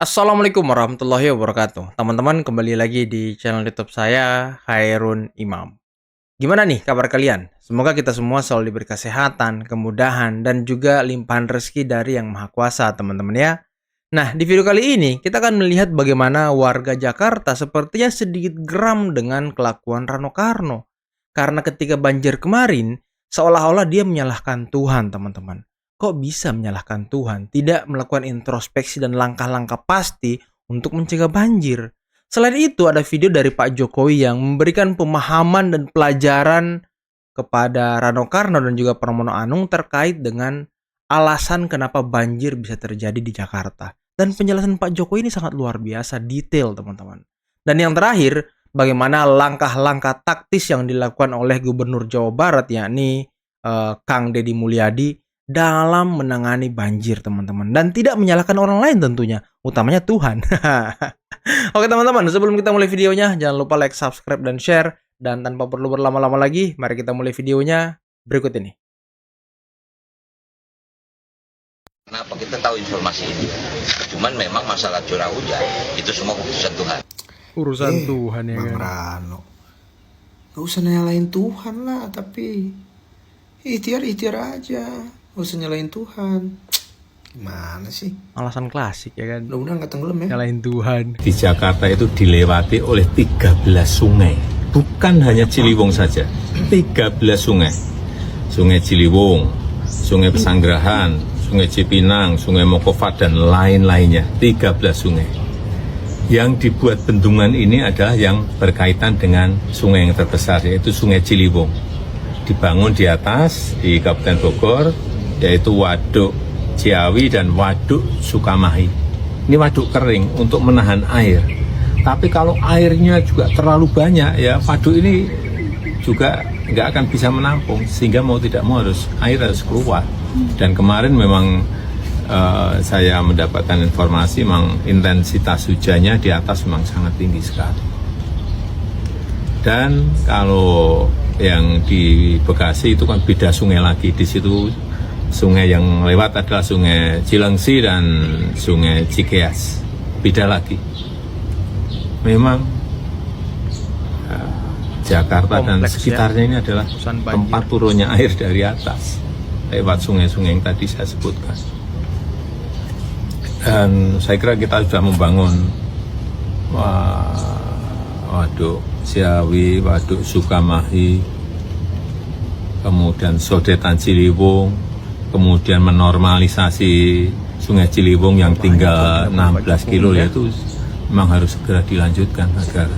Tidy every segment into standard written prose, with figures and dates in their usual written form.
Assalamualaikum warahmatullahi wabarakatuh. Teman-teman kembali lagi di channel YouTube saya, Khairun Imam. Gimana nih kabar kalian? Semoga kita semua selalu diberi kesehatan, kemudahan, dan juga limpahan rezeki dari Yang Maha Kuasa, teman-teman ya. Nah, di video kali ini kita akan melihat bagaimana warga Jakarta sepertinya sedikit geram dengan kelakuan Rano Karno. Karena ketika banjir kemarin, seolah-olah dia menyalahkan Tuhan, teman-teman. Kok bisa menyalahkan Tuhan? Tidak melakukan introspeksi dan langkah-langkah pasti untuk mencegah banjir. Selain itu, ada video dari Pak Jokowi yang memberikan pemahaman dan pelajaran kepada Rano Karno dan juga Pramono Anung terkait dengan alasan kenapa banjir bisa terjadi di Jakarta. Dan penjelasan Pak Jokowi ini sangat luar biasa, detail teman-teman. Dan yang terakhir, bagaimana langkah-langkah taktis yang dilakukan oleh Gubernur Jawa Barat, yakni Kang Deddy Mulyadi, dalam menangani banjir teman-teman. Dan tidak menyalahkan orang lain tentunya, utamanya Tuhan. Oke teman-teman, sebelum kita mulai videonya, jangan lupa like, subscribe, dan share. Dan tanpa perlu berlama-lama lagi, mari kita mulai videonya berikut ini. Kenapa kita tahu informasi ini? Cuman memang masalah curah hujan itu semua keputusan Tuhan. Urusan Tuhan ya Bang kan. Rano, gak usah nyalain Tuhan lah, tapi ikhtiar aja, gak usah nyalain Tuhan. Gimana sih? Alasan klasik ya kan. Udah gak tenggelam ya? Nyalahin Tuhan. Di Jakarta itu dilewati oleh 13 sungai. Bukan hanya Ciliwung saja. 13 sungai. Sungai Ciliwung, Sungai Pesanggerahan, Sungai Cipinang, Sungai Mokofat, dan lain-lainnya. 13 sungai. Yang dibuat bendungan ini adalah yang berkaitan dengan sungai yang terbesar, yaitu Sungai Ciliwung. Dibangun di atas, di Kabupaten Bogor, yaitu Waduk Ciawi dan Waduk Sukamahi. Ini waduk kering untuk menahan air. Tapi kalau airnya juga terlalu banyak, ya waduk ini juga nggak akan bisa menampung, sehingga mau tidak mau air harus keluar. Dan kemarin memang saya mendapatkan informasi memang intensitas hujannya di atas memang sangat tinggi sekali. Dan kalau yang di Bekasi itu kan beda sungai lagi. Di situ sungai yang lewat adalah Sungai Cilengsi dan Sungai Cikeas. Beda lagi. Memang Jakarta dan Kompleks, sekitarnya ini adalah Urusan banjir. tempat turunnya air dari atas lewat sungai-sungai yang tadi saya sebutkan. Dan saya kira kita sudah membangun Waduk Ciawi, Waduk Sukamahi, kemudian Sodetan Ciliwung, kemudian menormalisasi Sungai Ciliwung yang tinggal 16 kilo, yaitu memang harus segera dilanjutkan agar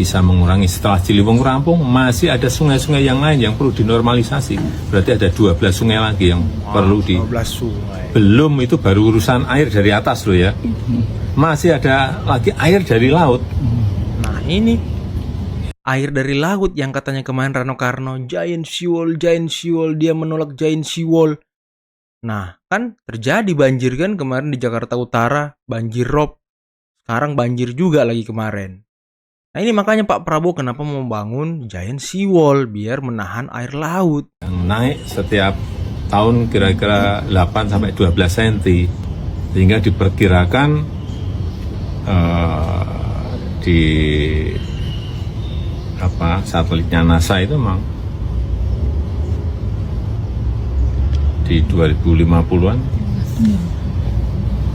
bisa mengurangi. Setelah Ciliwung rampung, masih ada sungai-sungai yang lain yang perlu dinormalisasi. Berarti ada 12 sungai lagi yang perlu 12 sungai. Belum, itu baru urusan air dari atas loh ya. Masih ada lagi air dari laut. Nah ini air dari laut yang katanya kemarin Rano Karno giant seawall, dia menolak giant seawall. Nah kan terjadi banjir kan kemarin di Jakarta Utara, banjir rob. Sekarang banjir juga lagi kemarin. Nah ini makanya Pak Prabowo kenapa membangun giant seawall biar menahan air laut. Yang naik setiap tahun kira-kira 8-12 cm. Sehingga diperkirakan di satelitnya NASA itu memang di 2050-an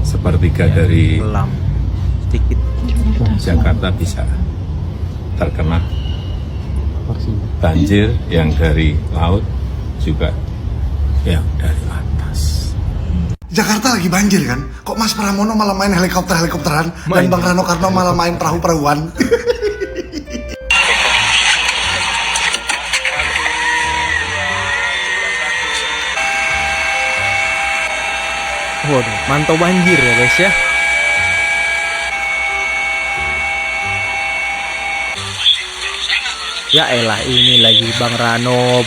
sepertiga dari Kelam sedikit. Jakarta bisa terkena banjir yang dari laut juga yang dari atas. Jakarta lagi banjir kan? Kok Mas Pramono malah main helikopteran dan Bang Rano Karno malah main perahu-perahuan? Waduh, mantau banjir ya guys ya. Ya elah ini lagi Bang Rano.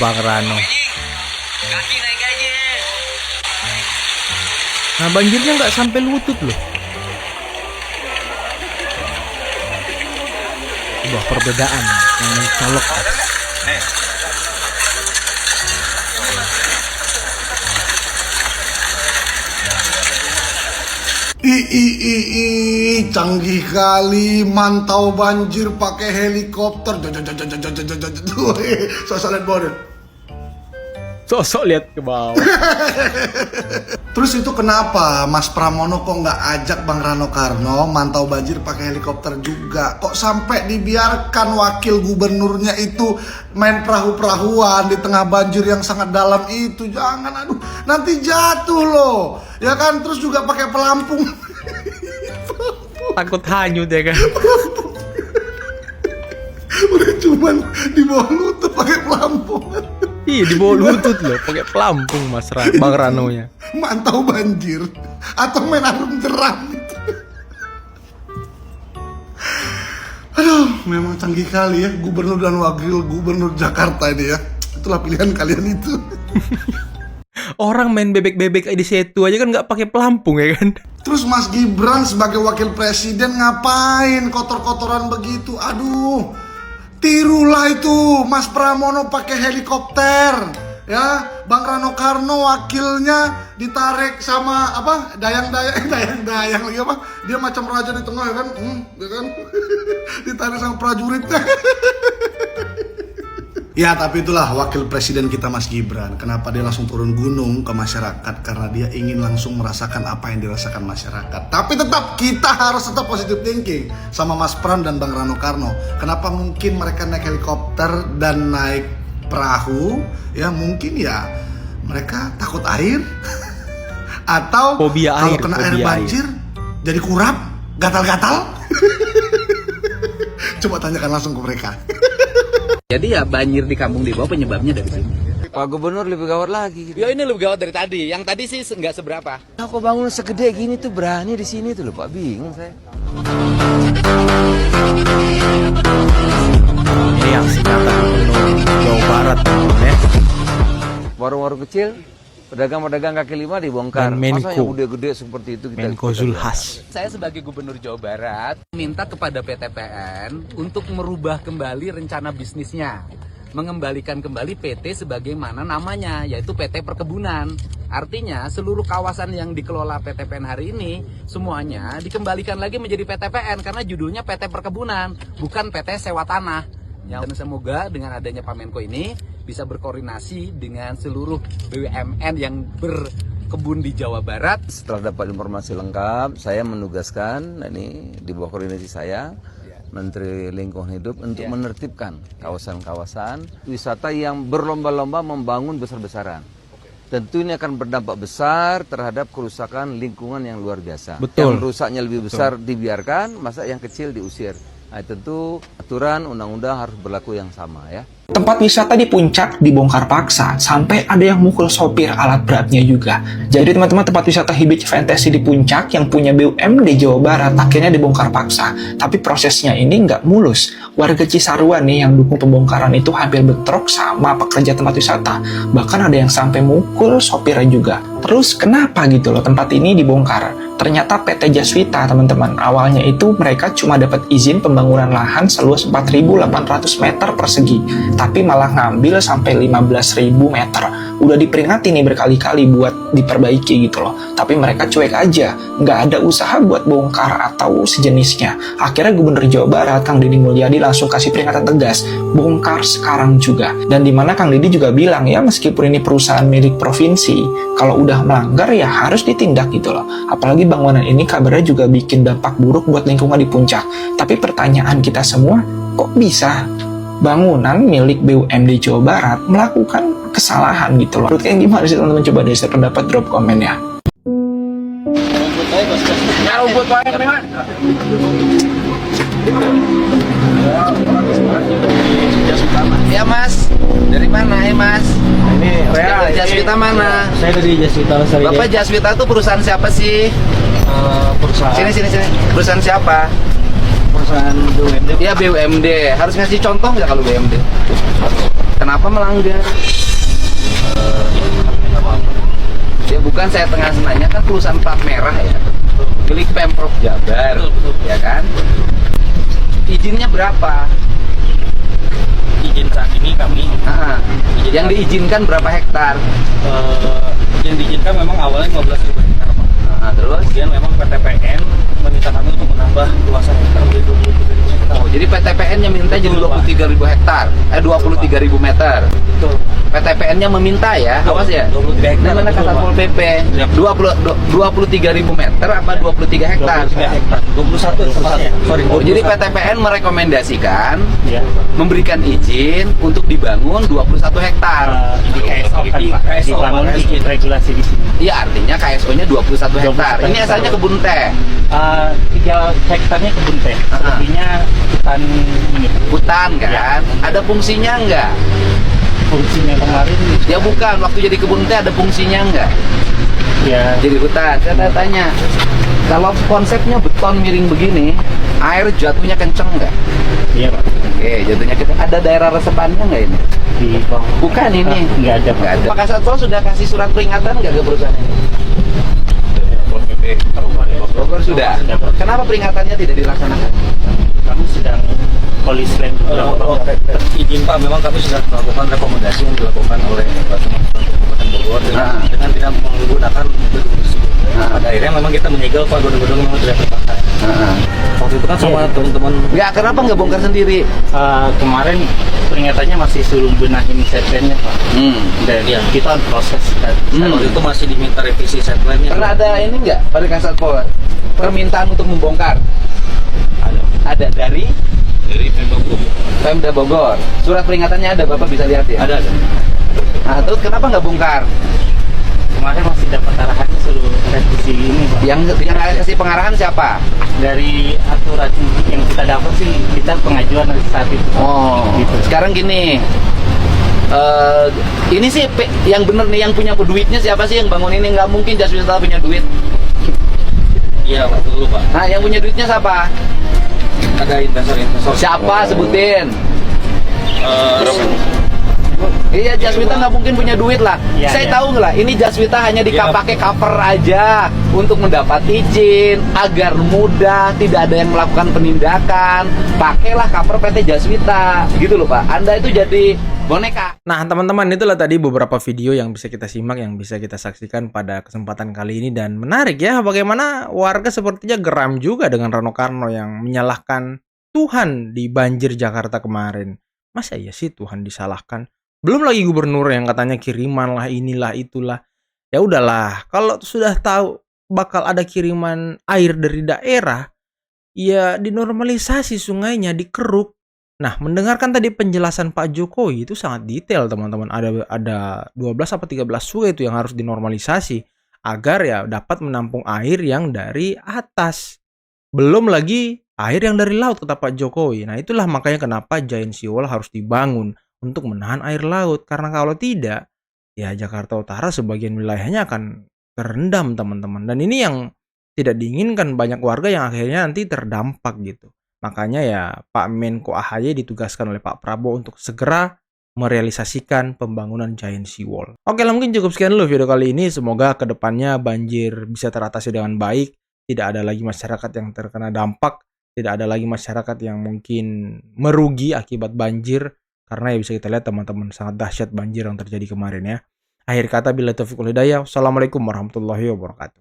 Nah banjirnya nggak sampai lutut loh. Sebuah perbedaan yang mencolok. Canggih kali mantau banjir pakai helikopter. Sosok lihat bawah. Sosok lihat ke bawah. Terus itu kenapa Mas Pramono kok nggak ajak Bang Rano Karno mantau banjir pakai helikopter juga? Kok sampai dibiarkan wakil gubernurnya itu main perahu-perahuan di tengah banjir yang sangat dalam itu? Jangan, aduh, nanti jatuh loh. Ya kan, terus juga pakai pelampung. Takut hanyut ya kan. Udah cuman di bawah lutut pakai pelampung. Iya, di bawah lutut loh, pakai pelampung Bang Rano-nya. Mantau banjir atau main arum jeram itu. Aduh, memang canggih kali ya gubernur dan wakil gubernur Jakarta ini ya. Itulah pilihan kalian itu. Orang main bebek-bebek di situ aja kan nggak pakai pelampung ya kan. Terus Mas Gibran sebagai wakil presiden ngapain kotor-kotoran begitu? Aduh, tirulah itu Mas Pramono pakai helikopter. Ya, Bang Rano Karno wakilnya ditarik sama apa? Dayang-dayang lagi apa? Dia macam raja di tengah ya kan? Ya kan? Ditarik sama prajuritnya. Ya, tapi itulah wakil presiden kita Mas Gibran. Kenapa dia langsung turun gunung ke masyarakat? Karena dia ingin langsung merasakan apa yang dirasakan masyarakat. Tapi tetap kita harus tetap positive thinking sama Mas Pram dan Bang Rano Karno. Kenapa mungkin mereka naik helikopter dan naik perahu? Ya mungkin ya mereka takut air atau fobia kalau air, kena fobia air banjir jadi kurap, gatal-gatal. Coba tanyakan langsung ke mereka. Jadi ya banjir di kampung di bawah penyebabnya dari sini. Pak Gubernur lebih gawat lagi. Ya ini lebih gawat dari tadi. Yang tadi sih nggak seberapa. Nah, kok bangun segede gini tuh berani di sini tuh loh Pak, bingung saya. Ini yang nyata gubernur Jawa Barat ya. Warung-warung kecil, pedagang-pedagang kaki lima dibongkar. Dan Menko. Masa yang gede-gede seperti itu kita Menko Zulhas. Saya sebagai Gubernur Jawa Barat minta kepada PTPN untuk merubah kembali rencana bisnisnya. Mengembalikan kembali PT sebagaimana namanya, yaitu PT Perkebunan. Artinya seluruh kawasan yang dikelola PTPN hari ini semuanya dikembalikan lagi menjadi PTPN karena judulnya PT Perkebunan, bukan PT Sewa Tanah. Dan semoga dengan adanya Pak Menko ini bisa berkoordinasi dengan seluruh BUMN yang berkebun di Jawa Barat. Setelah dapat informasi lengkap, saya menugaskan ini di bawah koordinasi saya, Menteri Lingkungan Hidup untuk menertibkan kawasan-kawasan wisata yang berlomba-lomba membangun besar-besaran. Tentu ini akan berdampak besar terhadap kerusakan lingkungan yang luar biasa. Betul. Yang rusaknya lebih besar dibiarkan, masa yang kecil diusir. Nah, tentu aturan undang-undang harus berlaku yang sama ya. Tempat wisata di puncak dibongkar paksa, sampai ada yang mukul sopir alat beratnya juga. Jadi teman-teman, tempat wisata Beach Fantasy di puncak yang punya BUMD Jawa Barat akhirnya dibongkar paksa. Tapi prosesnya ini nggak mulus. Warga Cisarua nih yang dukung pembongkaran itu hampir bentrok sama pekerja tempat wisata. Bahkan ada yang sampai mukul sopirnya juga. Terus kenapa gitu loh tempat ini dibongkar? Ternyata PT Jaswita teman-teman, awalnya itu mereka cuma dapat izin pembangunan lahan seluas 4.800 meter persegi, tapi malah ngambil sampai 15.000 meter. Udah diperingati nih berkali-kali buat diperbaiki gitu loh, tapi mereka cuek aja, nggak ada usaha buat bongkar atau sejenisnya. Akhirnya Gubernur Jawa Barat Kang Deddy Mulyadi langsung kasih peringatan tegas, bongkar sekarang juga. Dan dimana Kang Deddy juga bilang ya, meskipun ini perusahaan milik provinsi, kalau udah melanggar ya harus ditindak gitu loh. Apalagi bangunan ini kabarnya juga bikin dampak buruk buat lingkungan di puncak. Tapi pertanyaan kita semua, kok bisa bangunan milik BUMD Jawa Barat melakukan kesalahan gitu loh? Menurut kalian gimana sih teman-teman? Coba deh saya pendapat, drop komen ya. Ya Mas, dari mana ya Mas? Ini Dari Jaswita mana? saya dari Jaswita Lestari. Bapak Jaswita itu perusahaan siapa sih? Perusahaan Sini. Perusahaan siapa? perusahaan BUMD. Ya BUMD. Harus ngasih contoh nggak kalau BUMD? Kenapa melanggar? Ya bukan, saya tengah nanya, kan perusahaan plat merah ya, milik Pemprov Jabar, ya kan? Izinnya berapa? Izin saat ini kami Yang diizinkan berapa hektar? yang diizinkan memang awalnya 15.000 hektar Pak. terus? Kemudian memang PTPN meminta kami untuk menambah luasan hektar menjadi 23.000 hektar. Oh, jadi PTPN-nya minta jadi 23.000 hektar, 23.000 meter. Betul. PTPN-nya meminta ya, awas ya. 23 hektar. Ini mana betul, Kasatpol Pak. PP? 23.000 meter apa 23 hektar? 23 hektar. 21 tepatnya. Sorry, Oh, jadi 21. PTPN merekomendasikan Ya. memberikan izin untuk dibangun 21 hektar. Di KSO kan, Pak. Dibangun izin regulasi di sini. Iya, artinya KSO-nya 21 hektar. 21 Ini asalnya kebun teh. 3 hektarnya kebun teh. Ah. Selebihnya hutan ini. Hutan kan? Ada fungsinya enggak? Fungsinya kemarin Ya bukan, waktu jadi kebun teh ada fungsinya enggak? ya Jadi hutan. Saya tanya, kalau konsepnya beton miring begini, air jatuhnya kenceng enggak? iya Pak. Oke, jatuhnya kenceng. Ada daerah resepannya enggak ini? Di bawah. Bukan ini. Nggak ada, Pak. Nggak ada. Pak Kasatpol sudah kasih surat peringatan nggak ke perusahaan ini? Bogor sudah. Kenapa peringatannya tidak dilaksanakan? Kami sedang polis land Izin Pak, memang kami sudah melakukan rekomendasi yang dilakukan oleh teman-teman Kabupaten Bogor dengan tidak menggunakan gedung tersebut. Pada akhirnya memang kita menyegel Pak gedung-gedung yang tidak terpakai. Waktu itu kan sama teman-teman. Nggak, kenapa nggak bongkar sendiri? kemarin peringatannya masih suruh benahin setnya Pak. Dan Iya. kita on proses kan. Waktu itu masih diminta revisi setline-nya. Pernah ada ini nggak pada Kasatpol permintaan untuk membongkar? Ada Ada dari dari Pemprov Bogor. Pemda Bogor. Surat peringatannya ada, Bapak bisa lihat ya. Ada. Nah, terus kenapa nggak bongkar? Kemarin masih dapat arahannya suruh revisi ini Pak. Yang kasih pengarahan siapa? Dari aturan yang kita dapat sih kita pengajuan saat itu Pak. Oh, Gitu. sekarang gini. Ini sih yang bener nih, yang punya duitnya siapa sih yang bangun ini? Nggak mungkin Jaswita punya duit. Iya, waktu dulu Pak. Nah, yang punya duitnya siapa? Ada investor-investor. Siapa sebutin? Eh, Iya, Jaswita nggak mungkin punya duit lah. Iya, Saya iya. tahu nggak lah, ini Jaswita hanya pakai cover aja untuk mendapat izin agar mudah, tidak ada yang melakukan penindakan. Pakailah cover PT Jaswita, gitu loh Pak. Anda itu jadi boneka. Nah, teman-teman, itulah tadi beberapa video yang bisa kita simak, yang bisa kita saksikan pada kesempatan kali ini. Dan menarik ya, bagaimana warga sepertinya geram juga dengan Rano Karno yang menyalahkan Tuhan di banjir Jakarta kemarin. Masa iya sih Tuhan disalahkan? Belum lagi gubernur yang katanya kiriman lah, inilah, itulah. Ya udahlah, kalau sudah tahu bakal ada kiriman air dari daerah, ya dinormalisasi sungainya, dikeruk. Nah, mendengarkan tadi penjelasan Pak Jokowi itu sangat detail, teman-teman. Ada 12 atau 13 sungai itu yang harus dinormalisasi agar ya dapat menampung air yang dari atas. Belum lagi air yang dari laut, kata Pak Jokowi. Nah, itulah makanya kenapa Giant Sea Wall harus dibangun untuk menahan air laut. Karena kalau tidak, ya Jakarta Utara sebagian wilayahnya akan terendam, teman-teman. Dan ini yang tidak diinginkan banyak warga yang akhirnya nanti terdampak gitu. Makanya ya Pak Menko AHY ditugaskan oleh Pak Prabowo untuk segera merealisasikan pembangunan Giant Sea Wall. Oke lah, mungkin cukup sekian dulu video kali ini. Semoga kedepannya banjir bisa teratasi dengan baik. Tidak ada lagi masyarakat yang terkena dampak. Tidak ada lagi masyarakat yang mungkin merugi akibat banjir. Karena ya bisa kita lihat teman-teman, sangat dahsyat banjir yang terjadi kemarin ya. Akhir kata, billahi taufiq wal hidayah. Wassalamualaikum warahmatullahi wabarakatuh.